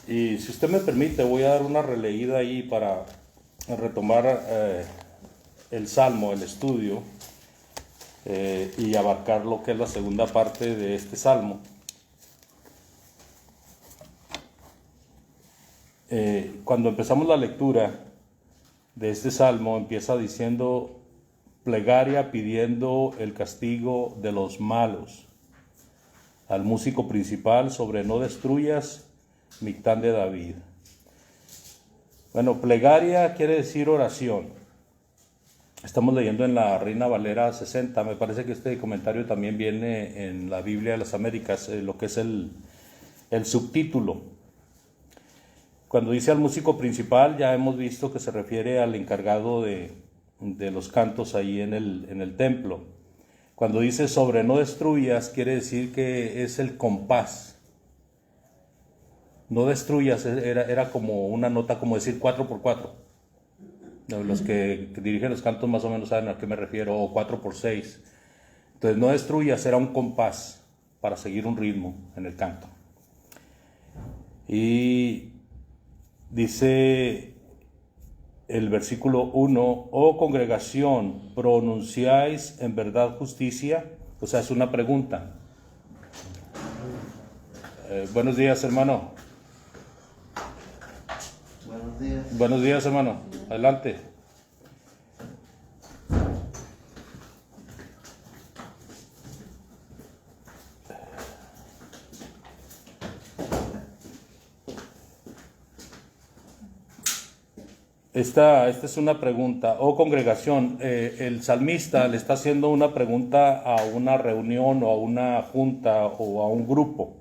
Y si usted me permite, voy a dar una releída ahí para retomar el Salmo, el estudio, y abarcar lo que es la segunda parte de este Salmo. Cuando empezamos la lectura de este Salmo, empieza diciendo plegaria pidiendo el castigo de los malos. Al músico principal sobre no destruyas, Mictán de David. Bueno, plegaria quiere decir oración. Estamos leyendo en la Reina Valera 60. Me parece que este comentario también viene en la Biblia de las Américas, lo que es el subtítulo. Cuando dice al músico principal, ya hemos visto que se refiere al encargado de los cantos ahí en el templo. Cuando dice sobre no destruyas, quiere decir que es el compás. No destruyas era como una nota, como decir 4x4. Los que dirigen los cantos más o menos saben a qué me refiero, o 4x6. Entonces no destruyas era un compás para seguir un ritmo en el canto. Y dice el versículo 1, oh congregación, ¿pronunciáis en verdad justicia? O sea, es una pregunta. Buenos días, hermano. Buenos días. Buenos días, hermano. Adelante. Esta es una pregunta. Oh congregación, el salmista le está haciendo una pregunta a una reunión o a una junta o a un grupo.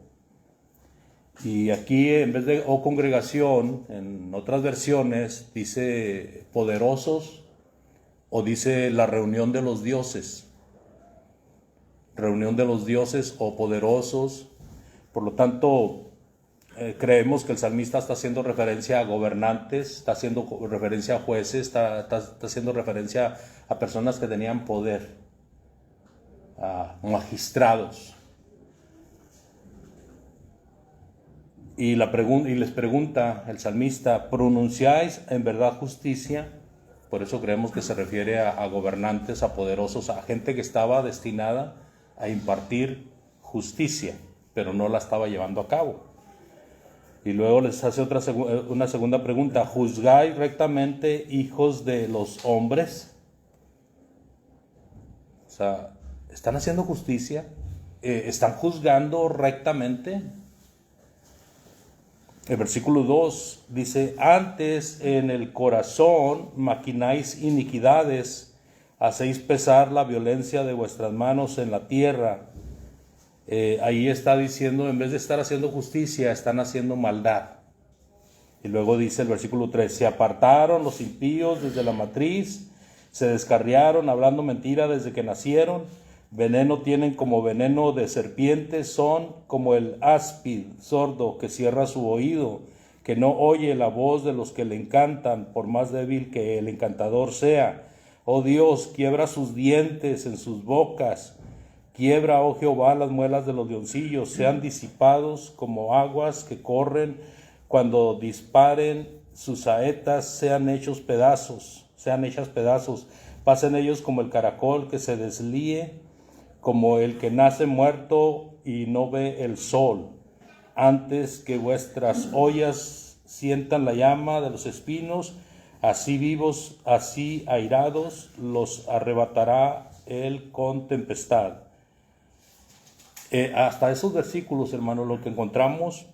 Y aquí en vez de oh congregación, en otras versiones dice poderosos o dice la reunión de los dioses. Reunión de los dioses o poderosos. Por lo tanto, creemos que el salmista está haciendo referencia a gobernantes, está haciendo referencia a jueces, está haciendo referencia a personas que tenían poder, a magistrados. Y les pregunta el salmista, ¿pronunciáis en verdad justicia? Por eso creemos que se refiere a gobernantes, a poderosos, a gente que estaba destinada a impartir justicia, pero no la estaba llevando a cabo. Y luego les hace una segunda pregunta, ¿juzgáis rectamente, hijos de los hombres? O sea, ¿están haciendo justicia? ¿Están juzgando rectamente? El versículo 2 dice, antes en el corazón maquináis iniquidades, hacéis pesar la violencia de vuestras manos en la tierra. Ahí está diciendo, en vez de estar haciendo justicia, están haciendo maldad. Y luego dice el versículo 3, se apartaron los impíos desde la matriz, se descarriaron hablando mentira desde que nacieron, veneno tienen como veneno de serpiente, son como el áspid sordo que cierra su oído, que no oye la voz de los que le encantan, por más débil que el encantador sea. Oh Dios, quiebra sus dientes en sus bocas, quiebra, oh Jehová, las muelas de los leoncillos, sean disipados como aguas que corren, cuando disparen sus saetas, sean hechas pedazos, pasen ellos como el caracol que se deslíe, como el que nace muerto y no ve el sol, antes que vuestras ollas sientan la llama de los espinos, así vivos, así airados, los arrebatará él con tempestad. Hasta esos versículos, hermanos, lo que encontramos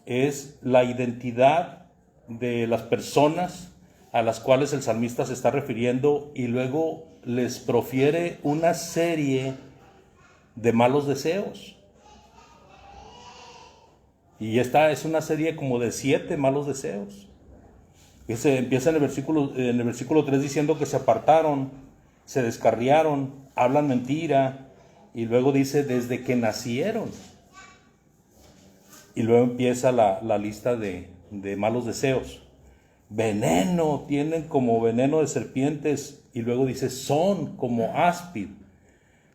es la identidad de las personas a las cuales el salmista se está refiriendo y luego les profiere una serie de malos deseos. Y esta es una serie como de 7 malos deseos. Empieza en el versículo 3 diciendo que se apartaron, se descarriaron, hablan mentira, y luego dice desde que nacieron. Y luego empieza la lista de malos deseos. Veneno, tienen como veneno de serpientes, y luego dice son como áspid.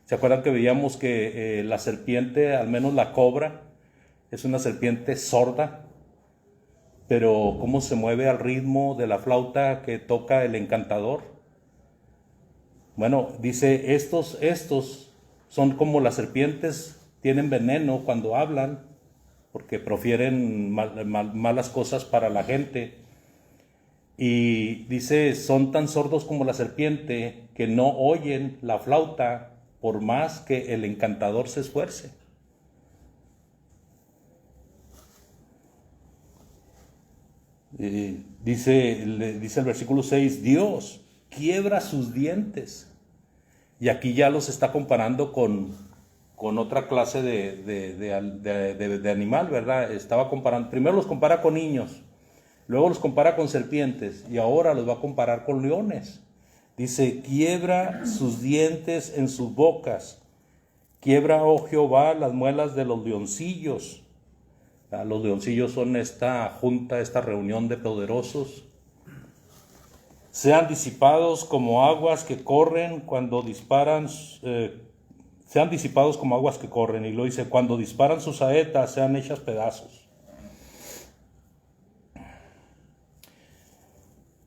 ¿Se acuerdan que veíamos que la serpiente, al menos la cobra, es una serpiente sorda? pero cómo se mueve al ritmo de la flauta que toca el encantador. Bueno, dice, estos son como las serpientes, tienen veneno cuando hablan, porque profieren malas cosas para la gente. Y dice, son tan sordos como la serpiente que no oyen la flauta por más que el encantador se esfuerce. Dice el versículo 6, Dios quiebra sus dientes. Y aquí ya los está comparando con otra clase de animal, ¿verdad? Estaba comparando, primero los compara con niños, luego los compara con serpientes y ahora los va a comparar con leones. Dice, quiebra sus dientes en sus bocas. Quiebra, oh Jehová, las muelas de los leoncillos. Los leoncillos son esta junta, esta reunión de poderosos. Sean disipados como aguas que corren cuando disparan, sean disipados como aguas que corren. Y lo dice, cuando disparan sus saetas, sean hechas pedazos.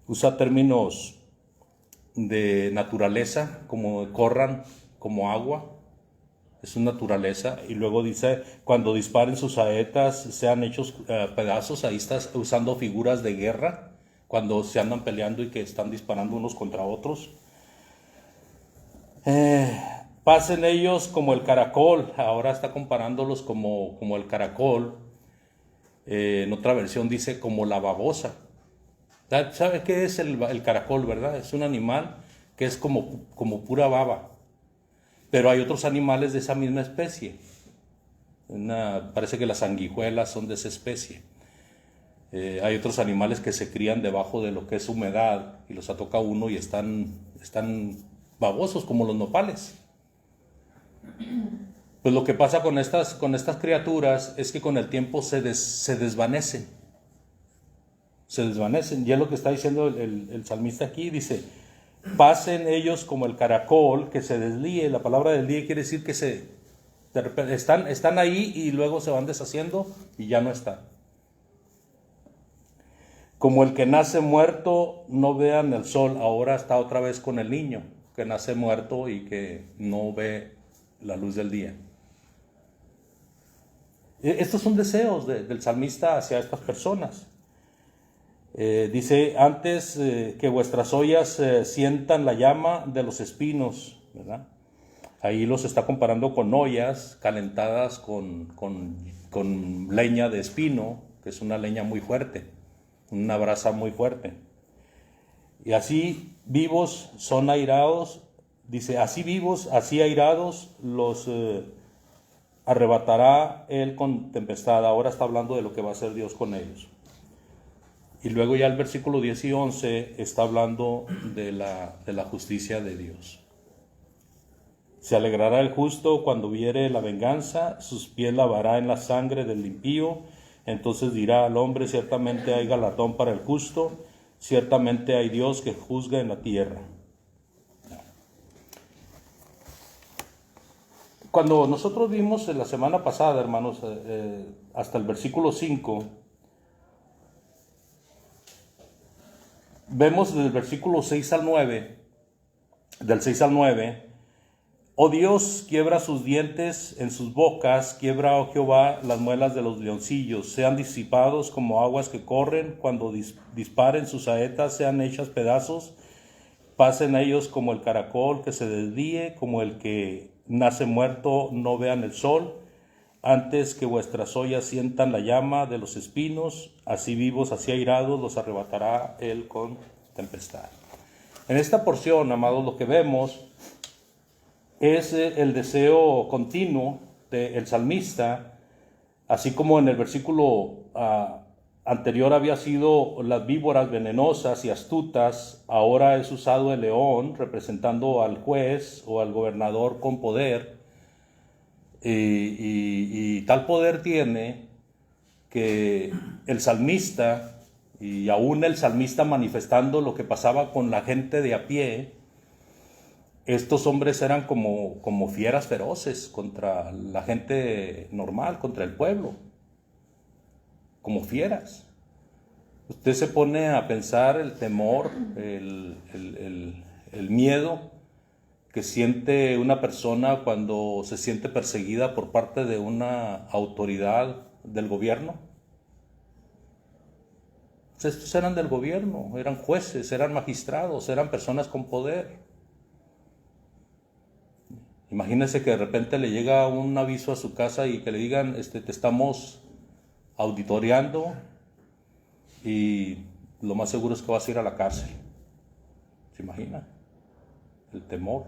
Usa términos de naturaleza, como corran como agua. Es su naturaleza. Y luego dice, cuando disparen sus saetas, sean hechos pedazos. Ahí estás usando figuras de guerra, cuando se andan peleando y que están disparando unos contra otros. Pasen ellos como el caracol. Ahora está comparándolos como el caracol. En otra versión dice como la babosa. ¿Sabe qué es el caracol, verdad? Es un animal que es como pura baba. Pero hay otros animales de esa misma especie. Parece que las sanguijuelas son de esa especie. Hay otros animales que se crían debajo de lo que es humedad y los atoca uno y están babosos como los nopales. Pues lo que pasa con estas criaturas es que con el tiempo se desvanecen. Se desvanecen. Y es lo que está diciendo el salmista aquí. Dice, pasen ellos como el caracol que se deslíe. La palabra deslíe quiere decir que están ahí y luego se van deshaciendo y ya no están. Como el que nace muerto, no vean el sol. Ahora está otra vez con el niño que nace muerto y que no ve la luz del día. Estos son deseos del salmista hacia estas personas. Dice, antes que vuestras ollas sientan la llama de los espinos, ¿verdad? Ahí los está comparando con ollas calentadas con leña de espino, que es una leña muy fuerte, una brasa muy fuerte. Y así vivos son airados, dice, así vivos, así airados los arrebatará él con tempestad. Ahora está hablando de lo que va a hacer Dios con ellos. Y luego ya el versículo 10 y 11 está hablando de la justicia de Dios. Se alegrará el justo cuando viere la venganza, sus pies lavará en la sangre del impío. Entonces dirá al hombre, ciertamente hay galardón para el justo, ciertamente hay Dios que juzga en la tierra. Cuando nosotros vimos la semana pasada, hermanos, hasta el versículo 5, vemos del versículo 6 al 9, del 6 al 9, oh Dios, quiebra sus dientes en sus bocas, quiebra, oh Jehová, las muelas de los leoncillos, sean disipados como aguas que corren, cuando disparen sus saetas, sean hechas pedazos, pasen a ellos como el caracol que se desvíe, como el que nace muerto, no vean el sol, antes que vuestras ollas sientan la llama de los espinos, así vivos, así airados, los arrebatará él con tempestad. En esta porción, amados, lo que vemos es el deseo continuo del salmista, así como en el versículo anterior había sido las víboras venenosas y astutas, ahora es usado el león representando al juez o al gobernador con poder. Y tal poder tiene que el salmista, y aún el salmista manifestando lo que pasaba con la gente de a pie, estos hombres eran como fieras feroces contra la gente normal, contra el pueblo, como fieras. Usted se pone a pensar el temor, el miedo que siente una persona cuando se siente perseguida por parte de una autoridad del gobierno. Estos eran del gobierno, eran jueces, eran magistrados, eran personas con poder. Imagínese que de repente le llega un aviso a su casa y que le digan, te estamos auditoreando y lo más seguro es que vas a ir a la cárcel. ¿Se imagina? El temor.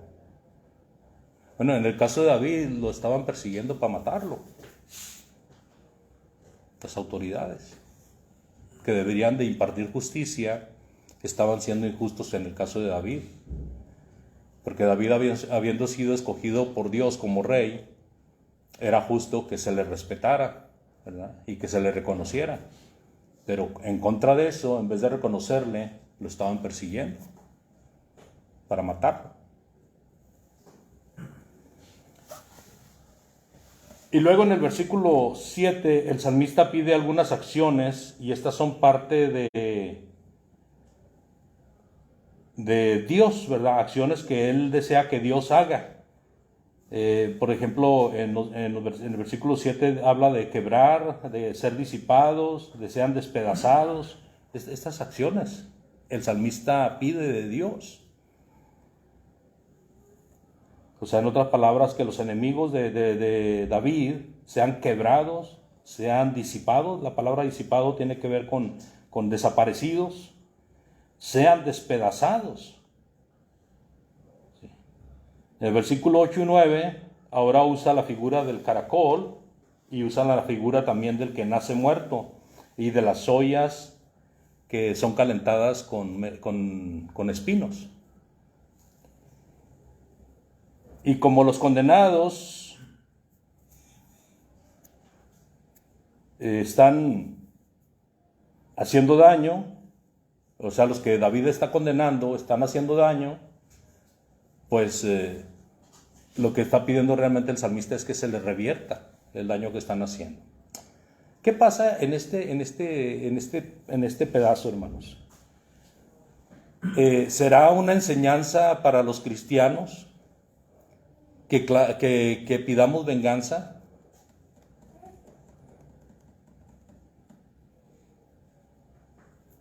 Bueno, en el caso de David lo estaban persiguiendo para matarlo. Las autoridades que deberían de impartir justicia estaban siendo injustos en el caso de David. Porque David, habiendo sido escogido por Dios como rey, era justo que se le respetara, ¿verdad? Y que se le reconociera. Pero en contra de eso, en vez de reconocerle, lo estaban persiguiendo para matarlo. Y luego en el versículo 7, el salmista pide algunas acciones, y estas son parte de Dios, ¿verdad? Acciones que él desea que Dios haga. Por ejemplo, en el versículo 7 habla de quebrar, de ser disipados, de sean despedazados. Estas acciones el salmista pide de Dios. O sea, en otras palabras, que los enemigos de David sean quebrados, sean disipados. La palabra disipado tiene que ver con desaparecidos, sean despedazados. Sí. En el versículo 8 y 9, ahora usa la figura del caracol y usa la figura también del que nace muerto y de las ollas que son calentadas con espinos. Y como los condenados están haciendo daño, o sea, los que David está condenando están haciendo daño, pues lo que está pidiendo realmente el salmista es que se les revierta el daño que están haciendo. ¿Qué pasa en este pedazo, hermanos? ¿Será una enseñanza para los cristianos que pidamos venganza?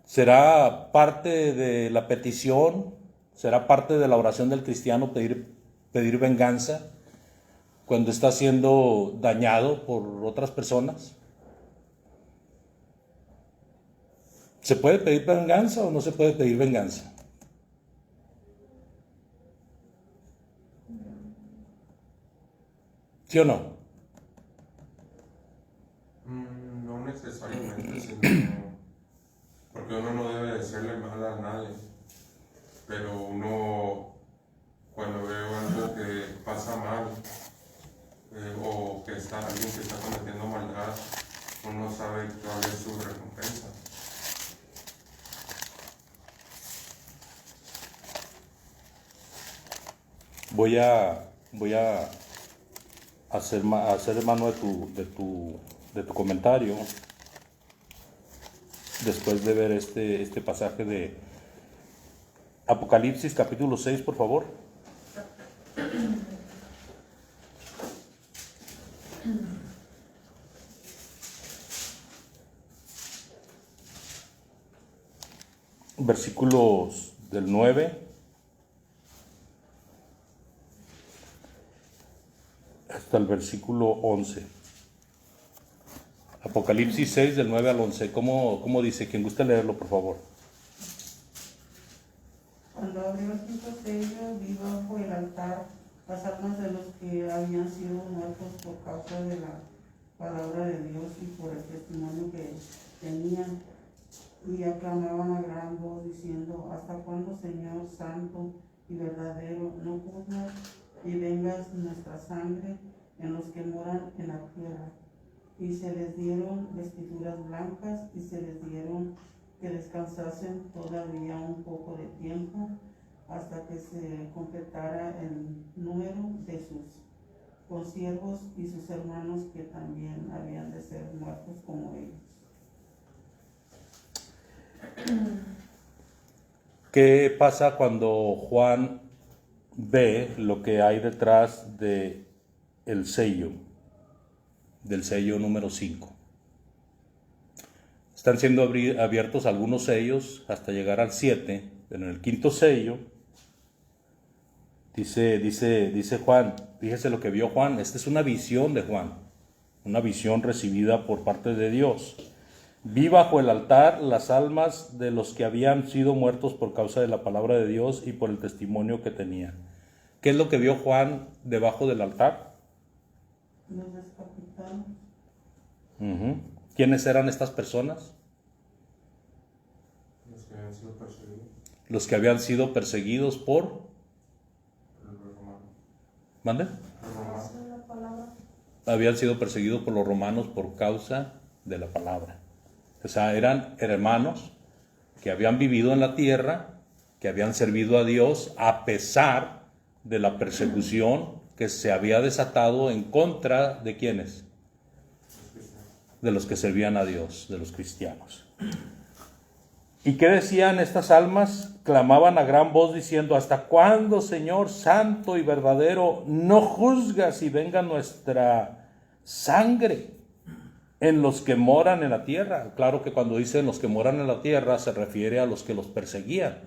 ¿Será parte de la petición? ¿Será parte de la oración del cristiano pedir venganza cuando está siendo dañado por otras personas? ¿Se puede pedir venganza o no se puede pedir venganza? ¿Sí o no? No necesariamente, sino porque uno no debe decirle mal a nadie, pero uno cuando ve algo que pasa mal o que está alguien que está cometiendo maldad, uno sabe cuál es su recompensa. Voy a hacer hermano de tu comentario después de ver este pasaje de Apocalipsis capítulo 6, por favor. Versículos del 9 hasta el versículo 11. Apocalipsis 6 del 9 al 11. ¿Cómo dice? Quien guste leerlo, por favor. Cuando abrió el quinto sello, vi bajo el altar las almas de los que habían sido muertos por causa de la palabra de Dios y por el testimonio que tenían, y aclamaban a gran voz diciendo: ¿Hasta cuándo, Señor santo y verdadero, no juzgas y vengas nuestra sangre en los que moran en la tierra? Y se les dieron vestiduras blancas y se les dieron que descansasen todavía un poco de tiempo hasta que se completara el número de sus consiervos y sus hermanos que también habían de ser muertos como ellos. ¿Qué pasa cuando Juan ve lo que hay detrás de el sello, del sello número 5? Están siendo abiertos algunos sellos hasta llegar al 7. En el quinto sello, dice Juan, fíjese lo que vio Juan. Esta es una visión de Juan, una visión recibida por parte de Dios. Vi bajo el altar las almas de los que habían sido muertos por causa de la palabra de Dios y por el testimonio que tenían. ¿Qué es lo que vio Juan debajo del altar? Los descapitados. ¿Quiénes eran estas personas? Los que habían sido perseguidos Los que habían sido perseguidos por... por los romanos. ¿Mande? Los romanos. Habían sido perseguidos por los romanos por causa de la palabra. O sea, eran hermanos que habían vivido en la tierra, que habían servido a Dios a pesar de la persecución que se había desatado en contra de ¿quiénes? De los que servían a Dios, de los cristianos. ¿Y qué decían estas almas? Clamaban a gran voz diciendo: ¿hasta cuándo, Señor santo y verdadero, no juzgas y venga nuestra sangre en los que moran en la tierra? Claro que cuando dicen los que moran en la tierra se refiere a los que los perseguían.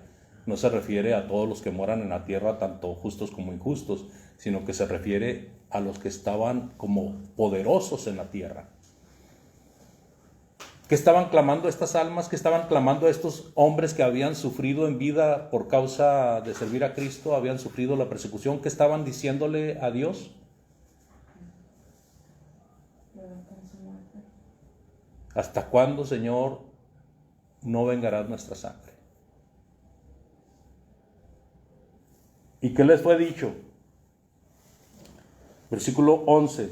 No se refiere a todos los que moran en la tierra, tanto justos como injustos, sino que se refiere a los que estaban como poderosos en la tierra. ¿Qué estaban clamando estas almas? ¿Qué estaban clamando estos hombres que habían sufrido en vida por causa de servir a Cristo? Habían sufrido la persecución. ¿Qué estaban diciéndole a Dios? ¿Hasta cuándo, Señor, no vengarás nuestra sangre? ¿Y qué les fue dicho? Versículo 11.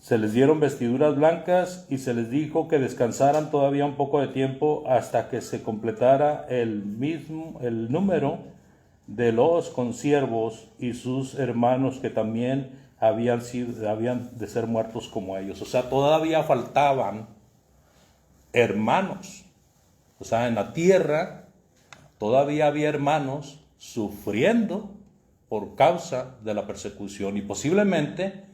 Se les dieron vestiduras blancas y se les dijo que descansaran todavía un poco de tiempo hasta que se completara el número de los consiervos y sus hermanos que también habían de ser muertos como ellos. O sea, todavía faltaban hermanos. O sea, en la tierra todavía había hermanos sufriendo por causa de la persecución, y posiblemente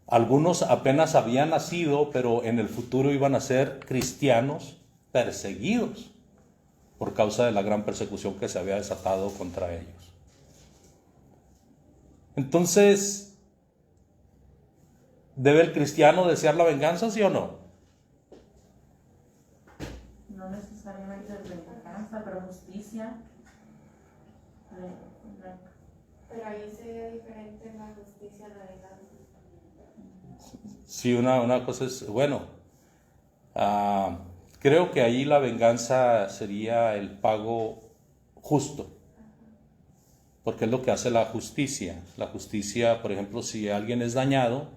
algunos apenas habían nacido, pero en el futuro iban a ser cristianos perseguidos por causa de la gran persecución que se había desatado contra ellos. Entonces, ¿debe el cristiano desear la venganza, sí o no? No necesariamente venganza, pero justicia. Pero ahí sería diferente la justicia a la venganza. Sí, una cosa es, creo que ahí la venganza sería el pago justo, porque es lo que hace la justicia. La justicia, por ejemplo, si alguien es dañado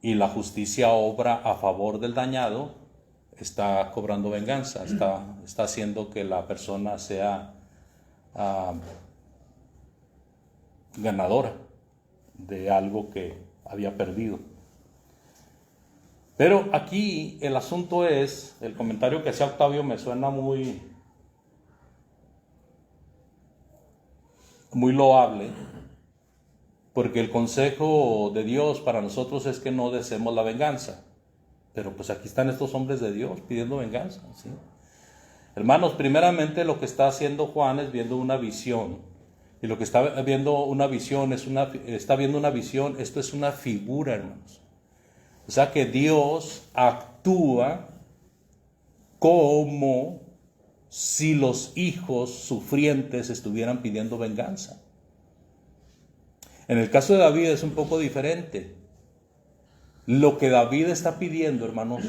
y la justicia obra a favor del dañado, está cobrando venganza, está haciendo que la persona sea ganadora de algo que había perdido. Pero aquí el asunto es, el comentario que hacía Octavio me suena muy loable, porque el consejo de Dios para nosotros es que no deseemos la venganza. Pero pues aquí están estos hombres de Dios pidiendo venganza, ¿sí? Hermanos, primeramente lo que está haciendo Juan es viendo una visión. Y lo que está viendo una visión está viendo una visión, esto es una figura, hermanos. O sea que Dios actúa como si los hijos sufrientes estuvieran pidiendo venganza. En el caso de David es un poco diferente. Lo que David está pidiendo, hermanos,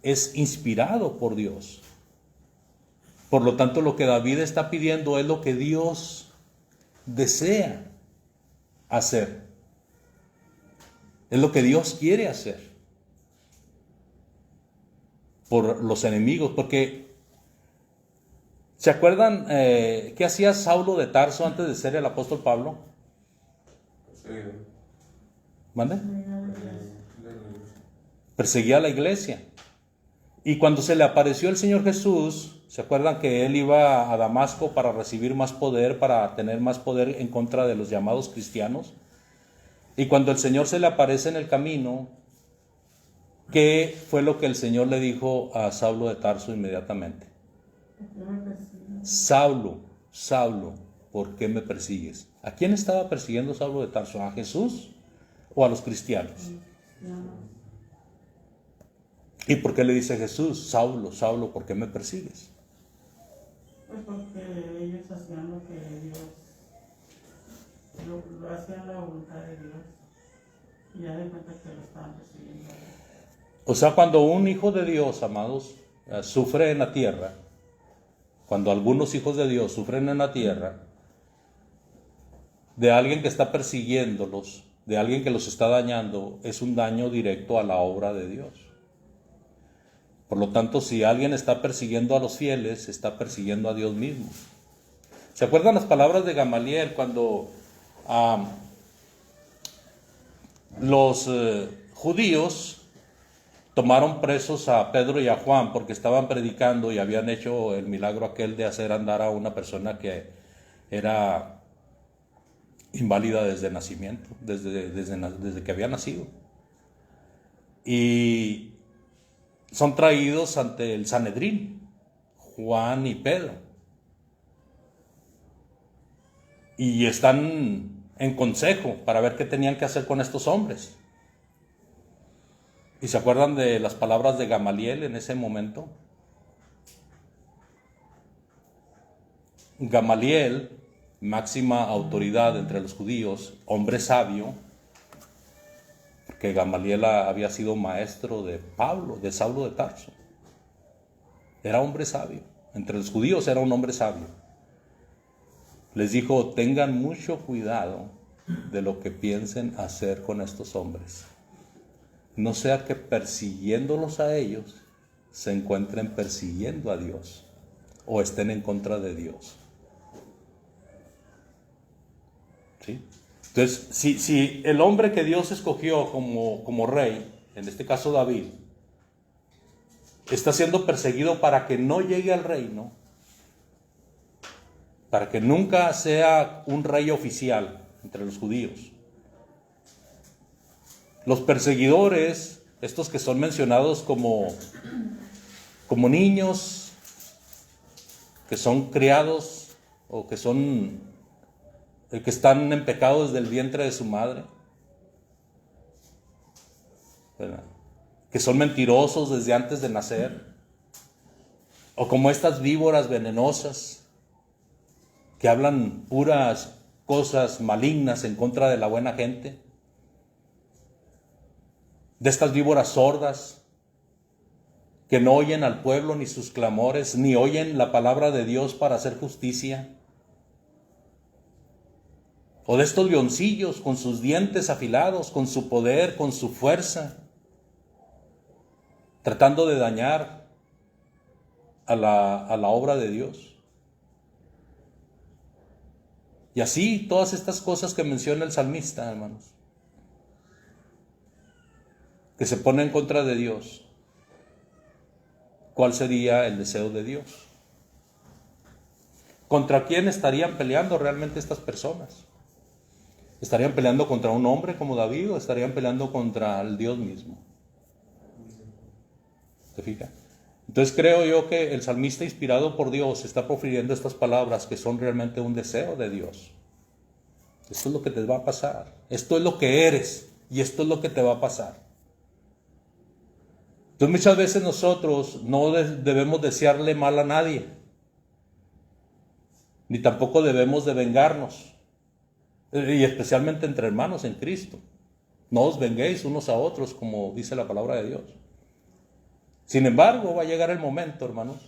es inspirado por Dios. Por lo tanto, lo que David está pidiendo es lo que Dios desea hacer. Es lo que Dios quiere hacer por los enemigos. Porque, ¿se acuerdan qué hacía Saulo de Tarso antes de ser el apóstol Pablo? ¿Mande? Perseguía a la iglesia. Y cuando se le apareció el Señor Jesús, ¿se acuerdan que él iba a Damasco para recibir más poder, para tener más poder en contra de los llamados cristianos? Y cuando el Señor se le aparece en el camino, ¿qué fue lo que el Señor le dijo a Saulo de Tarso inmediatamente? Saulo, Saulo, ¿por qué me persigues? ¿A quién estaba persiguiendo Saulo de Tarso? ¿A Jesús o a los cristianos? ¿Y por qué le dice Jesús, Saulo, Saulo, ¿por qué me persigues? Pues porque ellos hacían lo que Dios, lo hacían la voluntad de Dios. Y ya de cuenta que lo estaban persiguiendo. O sea, cuando un hijo de Dios, amados, sufre en la tierra, cuando algunos hijos de Dios sufren en la tierra, de alguien que está persiguiéndolos, de alguien que los está dañando, es un daño directo a la obra de Dios. Por lo tanto, si alguien está persiguiendo a los fieles, está persiguiendo a Dios mismo. ¿Se acuerdan las palabras de Gamaliel cuando los judíos tomaron presos a Pedro y a Juan porque estaban predicando y habían hecho el milagro aquel de hacer andar a una persona que era inválida desde nacimiento, desde que había nacido? Y son traídos ante el Sanedrín, Juan y Pedro. Y están en consejo para ver qué tenían que hacer con estos hombres. ¿Y se acuerdan de las palabras de Gamaliel en ese momento? Gamaliel, máxima autoridad entre los judíos, hombre sabio, que Gamaliel había sido maestro de Pablo, de Saulo de Tarso. Era hombre sabio. Entre los judíos era un hombre sabio. Les dijo, tengan mucho cuidado de lo que piensen hacer con estos hombres. No sea que persiguiéndolos a ellos, se encuentren persiguiendo a Dios o estén en contra de Dios. ¿Sí? Entonces, si el hombre que Dios escogió como rey, en este caso David, está siendo perseguido para que no llegue al reino, para que nunca sea un rey oficial entre los judíos, los perseguidores, estos que son mencionados como niños, que son criados o que están en pecado desde el vientre de su madre, ¿verdad? Que son mentirosos desde antes de nacer, o como estas víboras venenosas que hablan puras cosas malignas en contra de la buena gente, de estas víboras sordas que no oyen al pueblo ni sus clamores, ni oyen la palabra de Dios para hacer justicia. O de estos leoncillos con sus dientes afilados, con su poder, con su fuerza, tratando de dañar a la obra de Dios. Y así todas estas cosas que menciona el salmista, hermanos, que se ponen en contra de Dios. ¿Cuál sería el deseo de Dios? ¿Contra quién estarían peleando realmente estas personas? ¿Estarían peleando contra un hombre como David o estarían peleando contra el Dios mismo? ¿Se fija? Entonces creo yo que el salmista, inspirado por Dios, está profiriendo estas palabras que son realmente un deseo de Dios. Esto es lo que te va a pasar. Esto es lo que eres y esto es lo que te va a pasar. Entonces muchas veces nosotros no debemos desearle mal a nadie, ni tampoco debemos de vengarnos, y especialmente entre hermanos en Cristo. No os venguéis unos a otros, como dice la palabra de Dios. Sin embargo, va a llegar el momento, hermanos,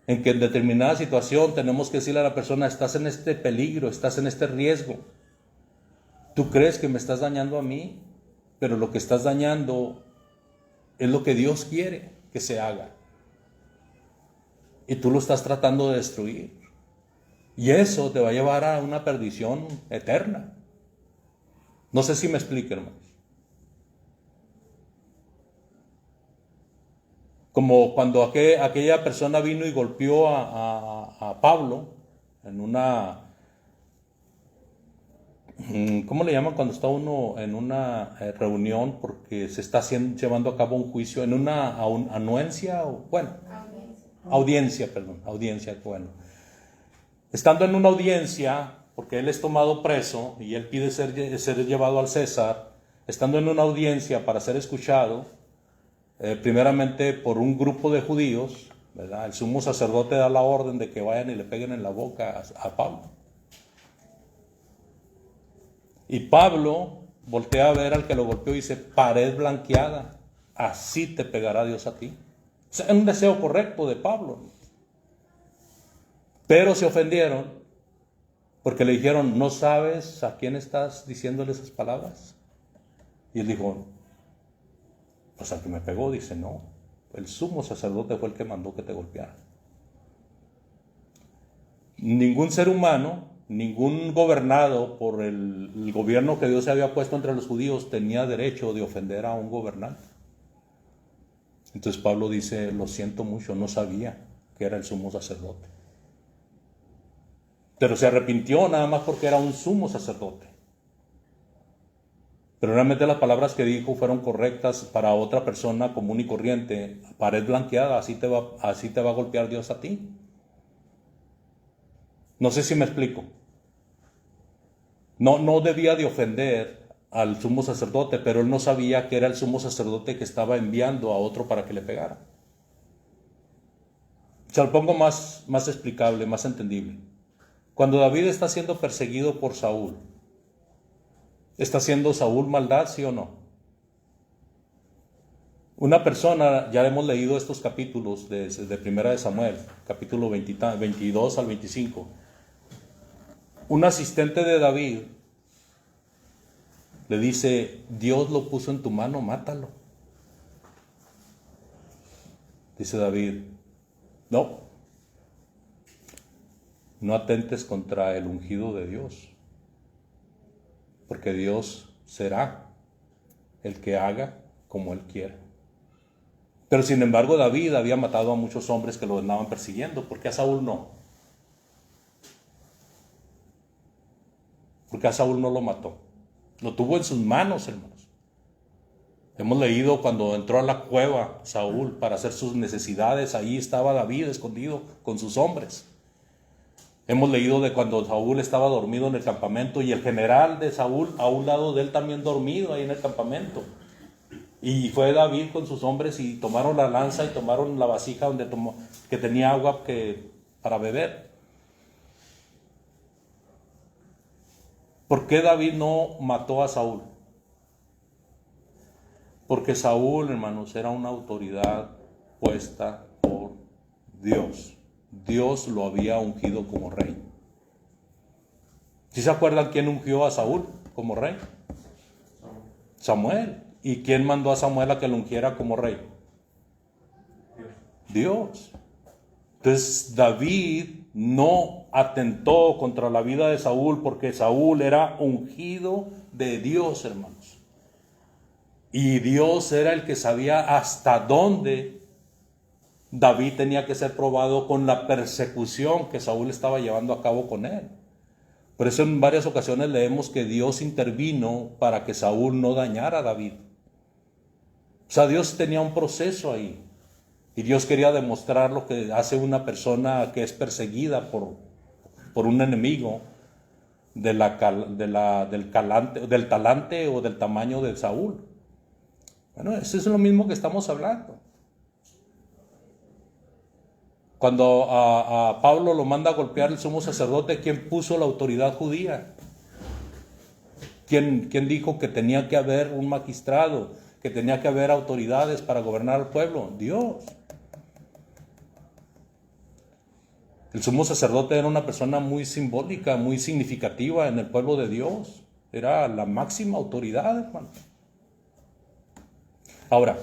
en que en determinada situación tenemos que decirle a la persona, estás en este peligro, estás en este riesgo. Tú crees que me estás dañando a mí, pero lo que estás dañando es lo que Dios quiere que se haga. Y tú lo estás tratando de destruir. Y eso te va a llevar a una perdición eterna. No sé si me explico, hermanos. Como cuando aquella persona vino y golpeó a Pablo en una... ¿Cómo le llaman cuando está uno en una reunión porque se está llevando a cabo un juicio? En una anuencia, bueno, audiencia, bueno. Estando en una audiencia, porque él es tomado preso y él pide ser llevado al César, estando en una audiencia para ser escuchado, primeramente por un grupo de judíos, ¿verdad? El sumo sacerdote da la orden de que vayan y le peguen en la boca a Pablo. Y Pablo voltea a ver al que lo golpeó y dice: pared blanqueada, así te pegará Dios a ti. O sea, es un deseo correcto de Pablo. Pero se ofendieron porque le dijeron: ¿no sabes a quién estás diciéndole esas palabras? Y él dijo: pues al que me pegó. Dice: no, el sumo sacerdote fue el que mandó que te golpeara. Ningún ser humano, ningún gobernado por el gobierno que Dios se había puesto entre los judíos tenía derecho de ofender a un gobernante. Entonces Pablo dice: lo siento mucho, no sabía que era el sumo sacerdote. Pero se arrepintió nada más porque era un sumo sacerdote. Pero realmente las palabras que dijo fueron correctas para otra persona común y corriente. Pared blanqueada, así te va a golpear Dios a ti. No sé si me explico. No debía de ofender al sumo sacerdote, pero él no sabía que era el sumo sacerdote que estaba enviando a otro para que le pegara. Se lo pongo más explicable, más entendible. Cuando David está siendo perseguido por Saúl, ¿está haciendo Saúl maldad, sí o no? Una persona, ya hemos leído estos capítulos de Primera de Samuel, capítulo 22 al 25. Un asistente de David le dice: Dios lo puso en tu mano, mátalo. Dice David: no atentes contra el ungido de Dios, porque Dios será el que haga como Él quiera. Pero sin embargo David había matado a muchos hombres que lo andaban persiguiendo. ¿Por qué a Saúl no? Porque a Saúl no lo mató. Lo tuvo en sus manos, hermanos. Hemos leído cuando entró a la cueva Saúl para hacer sus necesidades, ahí estaba David escondido con sus hombres. Hemos leído de cuando Saúl estaba dormido en el campamento y el general de Saúl a un lado de él también dormido ahí en el campamento. Y fue David con sus hombres y tomaron la lanza y tomaron la vasija que tenía agua para beber. ¿Por qué David no mató a Saúl? Porque Saúl, hermanos, era una autoridad puesta por Dios. Dios lo había ungido como rey. ¿Sí se acuerdan quién ungió a Saúl como rey? Samuel. ¿Y quién mandó a Samuel a que lo ungiera como rey? Dios. Entonces David no atentó contra la vida de Saúl porque Saúl era ungido de Dios, hermanos. Y Dios era el que sabía hasta dónde David tenía que ser probado con la persecución que Saúl estaba llevando a cabo con él. Por eso en varias ocasiones leemos que Dios intervino para que Saúl no dañara a David. O sea, Dios tenía un proceso ahí. Y Dios quería demostrar lo que hace una persona que es perseguida por un enemigo del talante o del tamaño de Saúl. Bueno, eso es lo mismo que estamos hablando. Cuando a Pablo lo manda a golpear el sumo sacerdote, ¿quién puso la autoridad judía? ¿Quién dijo que tenía que haber un magistrado, que tenía que haber autoridades para gobernar al pueblo? Dios. El sumo sacerdote era una persona muy simbólica, muy significativa en el pueblo de Dios. Era la máxima autoridad, hermano. Ahora,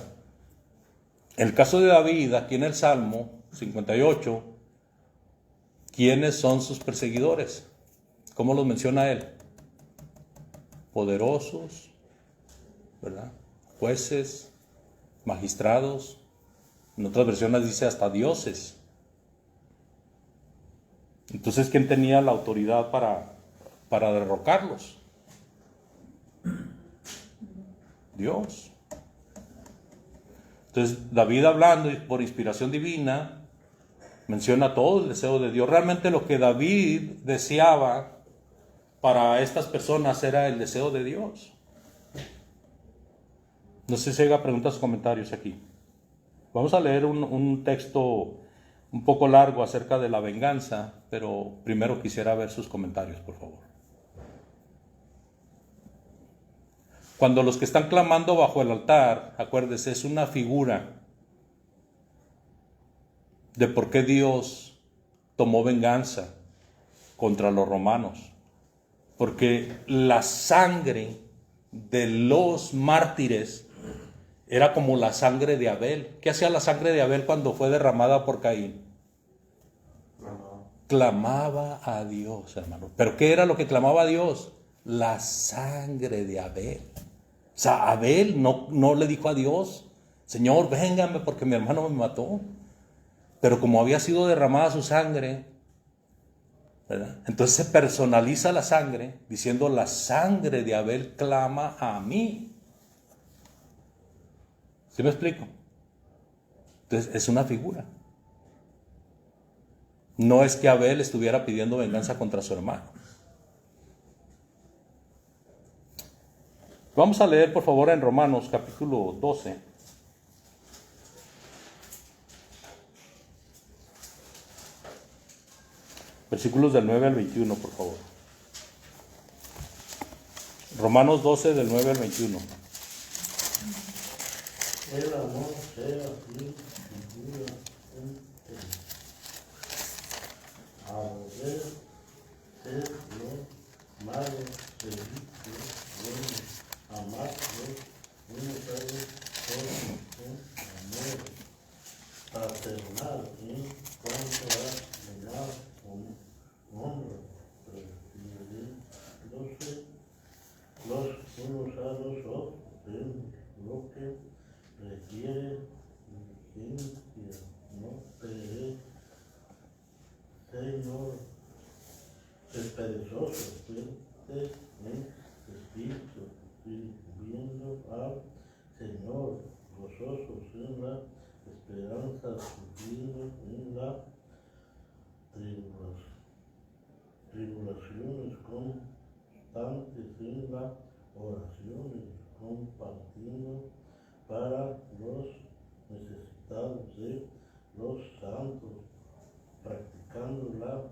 el caso de David, aquí en el Salmo 58, ¿quiénes son sus perseguidores? ¿Cómo los menciona él? Poderosos, ¿verdad? Jueces, magistrados. En otras versiones dice hasta dioses. Entonces, ¿quién tenía la autoridad para derrocarlos? Dios. Entonces, David, hablando por inspiración divina, menciona todo el deseo de Dios. Realmente lo que David deseaba para estas personas era el deseo de Dios. No sé si haga preguntas o comentarios aquí. Vamos a leer un texto un poco largo acerca de la venganza, pero primero quisiera ver sus comentarios, por favor. Cuando los que están clamando bajo el altar, acuérdese, es una figura de por qué Dios tomó venganza contra los romanos. Porque la sangre de los mártires era como la sangre de Abel. ¿Qué hacía la sangre de Abel cuando fue derramada por Caín? Clamaba a Dios, hermano. ¿Pero qué era lo que clamaba a Dios? La sangre de Abel. O sea, Abel no le dijo a Dios, Señor, véngame porque mi hermano me mató. Pero como había sido derramada su sangre, ¿verdad? Entonces se personaliza la sangre diciendo, la sangre de Abel clama a mí. ¿Sí me explico? Entonces es una figura. No es que Abel estuviera pidiendo venganza contra su hermano. Vamos a leer, por favor, en Romanos capítulo 12. Versículos del 9 al 21, por favor. Romanos 12, del 9 al 21. El amor sea sin figura entre aborrecer ser lo malo, servir lo bueno, amar lo unos a los otros con amor fraternal en cuanto a la honra, prefiriéndose los unos a los otros en lo que requiere diligencia, no Señor, es perezoso, fuerte en espíritu, sirviendo al Señor, gozosos en la esperanza, sufriendo en la tribulaciones, constantes en la oraciones, compartiendo para los necesitados de los santos, practicando la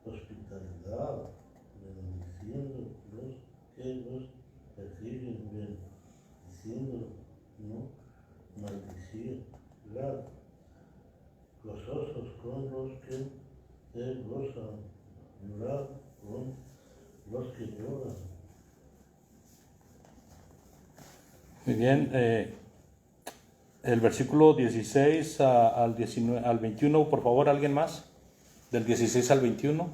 hospitalidad, bendiciendo los que los persiguen, bendiciendo, no maldicir, gozosos con los que se gozan, llorar con los que lloran. Muy bien, el versículo 16 al 21, por favor, ¿alguien más? Del 16 al 21.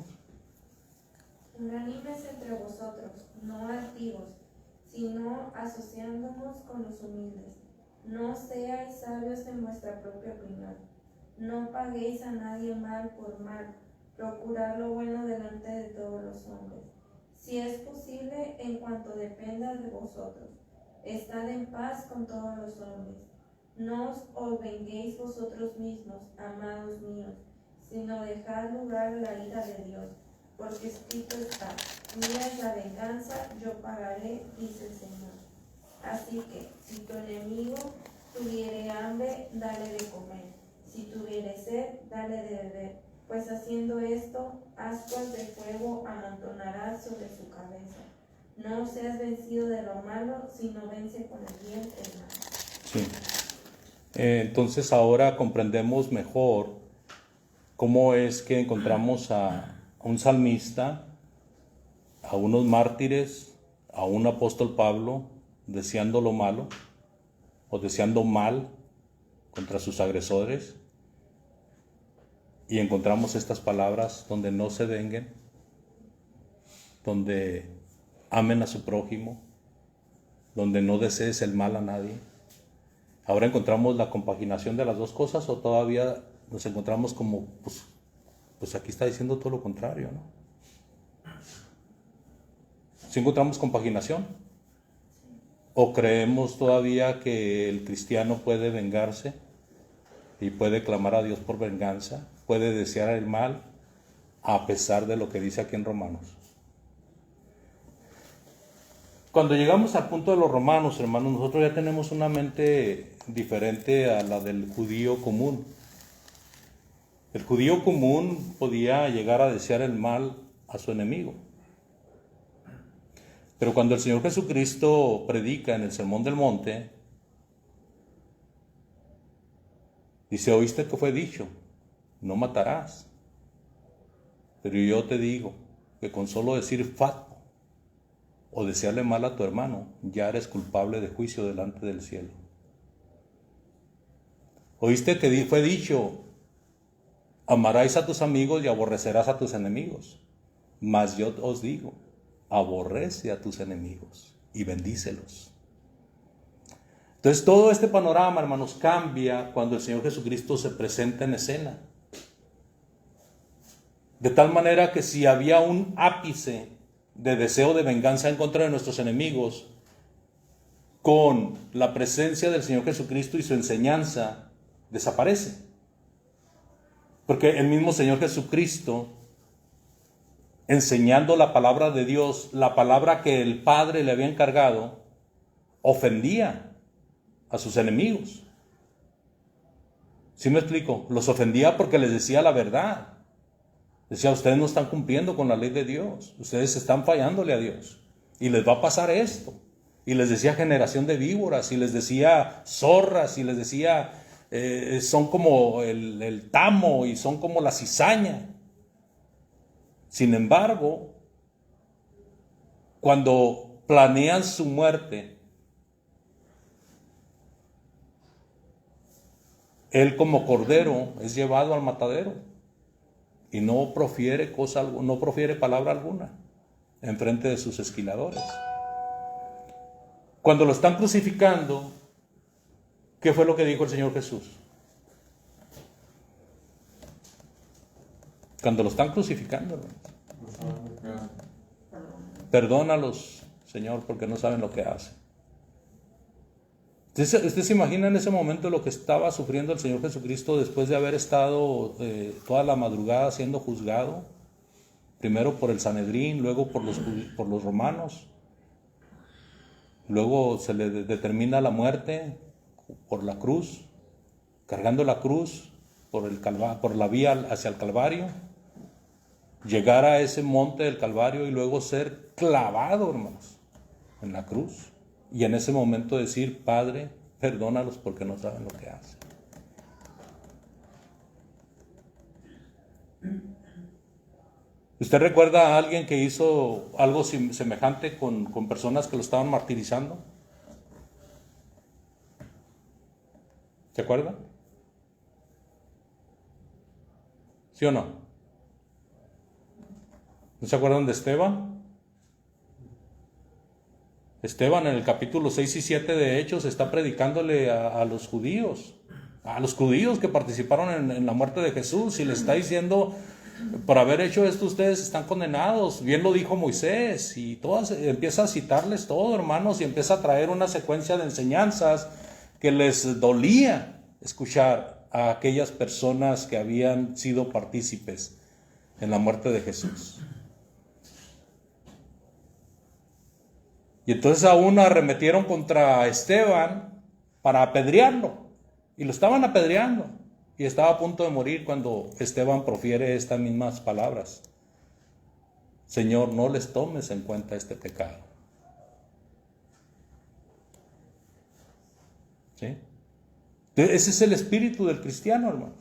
Unánimes entre vosotros, no altivos, sino asociándonos con los humildes. No seáis sabios en vuestra propia opinión. No paguéis a nadie mal por mal. Procurad lo bueno delante de todos los hombres. Si es posible, en cuanto dependa de vosotros, estad en paz con todos los hombres. No os venguéis vosotros mismos, amados míos, sino dejad lugar a la ira de Dios, porque escrito está: mía es la venganza, yo pagaré, dice el Señor. Así que, si tu enemigo tuviere hambre, dale de comer; si tuviere sed, dale de beber, pues haciendo esto, ascuas de fuego amontonarás sobre su cabeza. No seas vencido de lo malo, sino vence con el bien el mal. Sí. Entonces ahora comprendemos mejor cómo es que encontramos a un salmista, a unos mártires, a un apóstol Pablo deseando lo malo o deseando mal contra sus agresores, y encontramos estas palabras donde no se venguen, donde amen a su prójimo, donde no desees el mal a nadie. ¿Ahora encontramos la compaginación de las dos cosas o todavía nos encontramos como, pues aquí está diciendo todo lo contrario, ¿no? ¿Sí encontramos compaginación? ¿O creemos todavía que el cristiano puede vengarse y puede clamar a Dios por venganza, puede desear el mal a pesar de lo que dice aquí en Romanos? Cuando llegamos al punto de los romanos, hermanos, nosotros ya tenemos una mente diferente a la del judío común. El judío común podía llegar a desear el mal a su enemigo. Pero cuando el Señor Jesucristo predica en el Sermón del Monte, dice: oíste que fue dicho, no matarás. Pero yo te digo que con solo decir fato o desearle mal a tu hermano, ya eres culpable de juicio delante del cielo. Oíste que fue dicho: amarás a tus amigos y aborrecerás a tus enemigos. Mas yo os digo, aborrece a tus enemigos y bendícelos. Entonces todo este panorama, hermanos, cambia cuando el Señor Jesucristo se presenta en escena. De tal manera que si había un ápice de deseo de venganza en contra de nuestros enemigos, con la presencia del Señor Jesucristo y su enseñanza, desaparece. Porque el mismo Señor Jesucristo, enseñando la palabra de Dios, la palabra que el Padre le había encargado, ofendía a sus enemigos. ¿Sí me explico? Los ofendía porque les decía la verdad. Decía: ustedes no están cumpliendo con la ley de Dios, ustedes están fallándole a Dios y les va a pasar esto. Y les decía generación de víboras, y les decía zorras, y les decía son como el tamo y son como la cizaña. Sin embargo, cuando planean su muerte, él como cordero es llevado al matadero y no profiere palabra alguna en frente de sus esquiladores. Cuando lo están crucificando, ¿qué fue lo que dijo el Señor Jesús? Cuando lo están crucificando, perdónalos, Señor, porque no saben lo que hacen. ¿Usted se imagina en ese momento lo que estaba sufriendo el Señor Jesucristo después de haber estado toda la madrugada siendo juzgado? Primero por el Sanedrín, luego por los romanos. Luego se le determina la muerte por la cruz, cargando la cruz por la vía hacia el Calvario. Llegar a ese monte del Calvario y luego ser clavado, hermanos, en la cruz. Y en ese momento decir: Padre, perdónalos porque no saben lo que hacen. ¿Usted recuerda a alguien que hizo algo semejante con personas que lo estaban martirizando? ¿Se acuerda? ¿Sí o no? ¿No se acuerdan de Esteban? Esteban en el capítulo 6 y 7 de Hechos está predicándole a los judíos que participaron en la muerte de Jesús, y le está diciendo: por haber hecho esto ustedes están condenados, bien lo dijo Moisés, y empieza a citarles todo, hermanos, y empieza a traer una secuencia de enseñanzas que les dolía escuchar a aquellas personas que habían sido partícipes en la muerte de Jesús. Y entonces aún arremetieron contra Esteban para apedrearlo, y lo estaban apedreando, y estaba a punto de morir cuando Esteban profiere estas mismas palabras: Señor, no les tomes en cuenta este pecado. ¿Sí? Ese es el espíritu del cristiano, hermanos.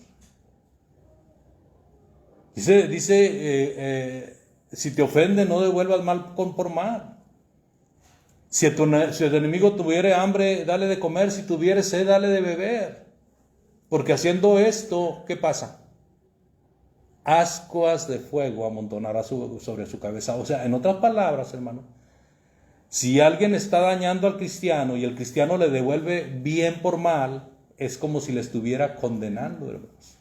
Dice si te ofende, no devuelvas mal por mal. Si tu enemigo tuviere hambre, dale de comer; si tuviere sed, dale de beber. Porque haciendo esto, ¿qué pasa? Ascuas de fuego amontonará sobre su cabeza. O sea, en otras palabras, hermano, Si alguien está dañando al cristiano y el cristiano le devuelve bien por mal, es como si le estuviera condenando, hermanos.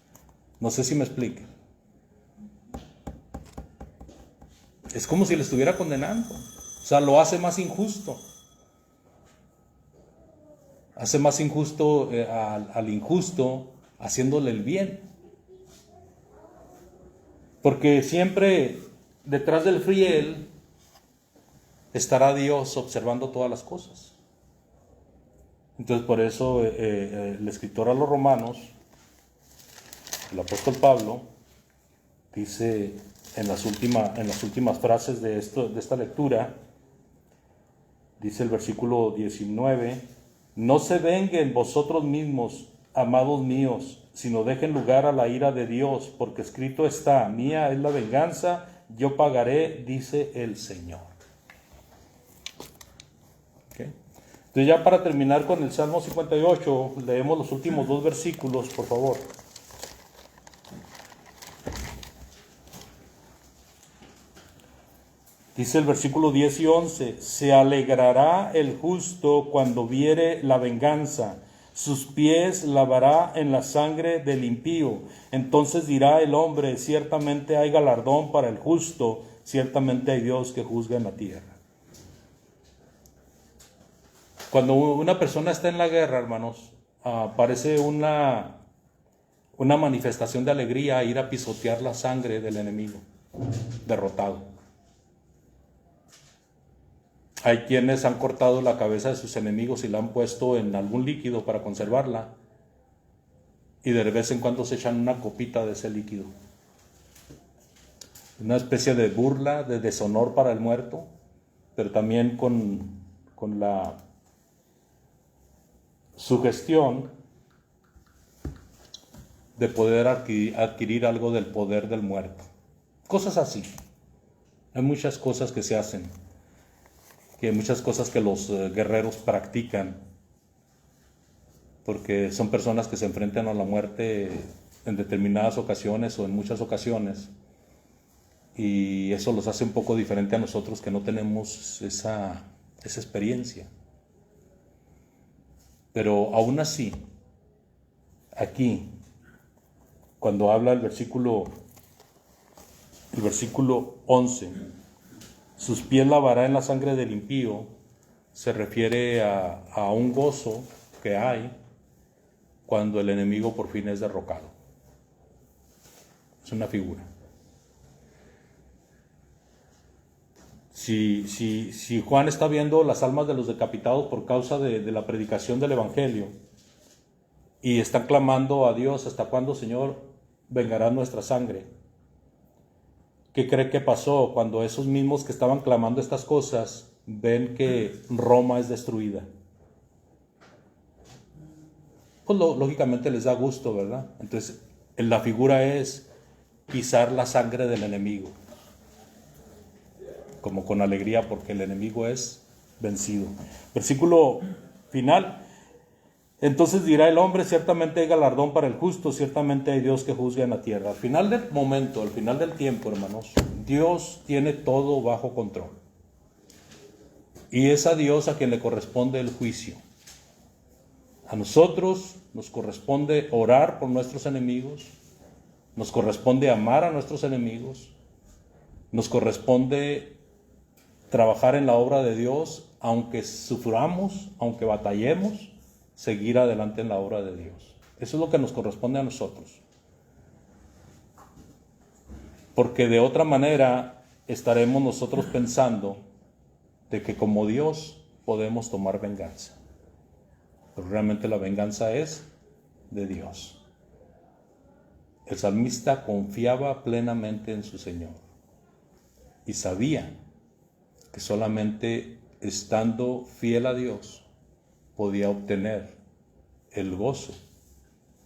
No sé si me explique. Es como si le estuviera condenando. O sea, lo hace más injusto. Hace más injusto al injusto haciéndole el bien. Porque siempre detrás del fiel estará Dios observando todas las cosas. Entonces por eso el escritor a los Romanos, el apóstol Pablo, dice en las últimas frases de esta lectura, dice el versículo 19, no se venguen vosotros mismos, amados míos, sino dejen lugar a la ira de Dios, porque escrito está, mía es la venganza, yo pagaré, dice el Señor. ¿Okay? Entonces ya para terminar con el Salmo 58, leemos los últimos 2 versículos, por favor. Dice el versículo 10 y 11, se alegrará el justo cuando viere la venganza, sus pies lavará en la sangre del impío. Entonces dirá el hombre, ciertamente hay galardón para el justo, ciertamente hay Dios que juzga en la tierra. Cuando una persona está en la guerra, hermanos, parece una manifestación de alegría ir a pisotear la sangre del enemigo derrotado. Hay quienes han cortado la cabeza de sus enemigos y la han puesto en algún líquido para conservarla. Y de vez en cuando se echan una copita de ese líquido. Una especie de burla, de deshonor para el muerto, pero también con la sugestión de poder adquirir algo del poder del muerto. Cosas así. Hay muchas cosas que se hacen. Que hay muchas cosas que los guerreros practican, porque son personas que se enfrentan a la muerte en determinadas ocasiones o en muchas ocasiones, y eso los hace un poco diferente a nosotros que no tenemos esa experiencia. Pero aún así, aquí, cuando habla el versículo 11, sus pies lavará en la sangre del impío, se refiere a un gozo que hay cuando el enemigo por fin es derrocado. Es una figura. Si Juan está viendo las almas de los decapitados por causa de la predicación del Evangelio y están clamando a Dios, ¿hasta cuándo, Señor, vengará nuestra sangre? ¿Qué cree que pasó cuando esos mismos que estaban clamando estas cosas ven que Roma es destruida? Pues lógicamente les da gusto, ¿verdad? Entonces, la figura es pisar la sangre del enemigo, como con alegría, porque el enemigo es vencido. Versículo final. Entonces dirá el hombre, ciertamente hay galardón para el justo, ciertamente hay Dios que juzga en la tierra. Al final del momento, al final del tiempo, hermanos, Dios tiene todo bajo control. Y es a Dios a quien le corresponde el juicio. A nosotros nos corresponde orar por nuestros enemigos, nos corresponde amar a nuestros enemigos, nos corresponde trabajar en la obra de Dios, aunque suframos, aunque batallemos, seguir adelante en la obra de Dios. Eso es lo que nos corresponde a nosotros. Porque de otra manera estaremos nosotros pensando de que como Dios podemos tomar venganza. Pero realmente la venganza es de Dios. El salmista confiaba plenamente en su Señor y sabía que solamente estando fiel a Dios podía obtener el gozo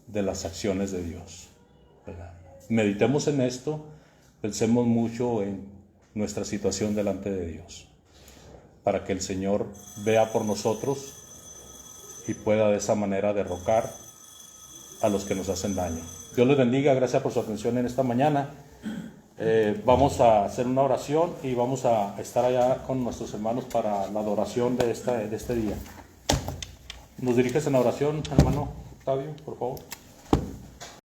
de las acciones de Dios, ¿verdad? Meditemos en esto, pensemos mucho en nuestra situación delante de Dios, para que el Señor vea por nosotros y pueda de esa manera derrocar a los que nos hacen daño. Dios les bendiga, gracias por su atención en esta mañana Vamos a hacer una oración y vamos a estar allá con nuestros hermanos para la adoración de este día. ¿Nos diriges en la oración, hermano Octavio, por favor?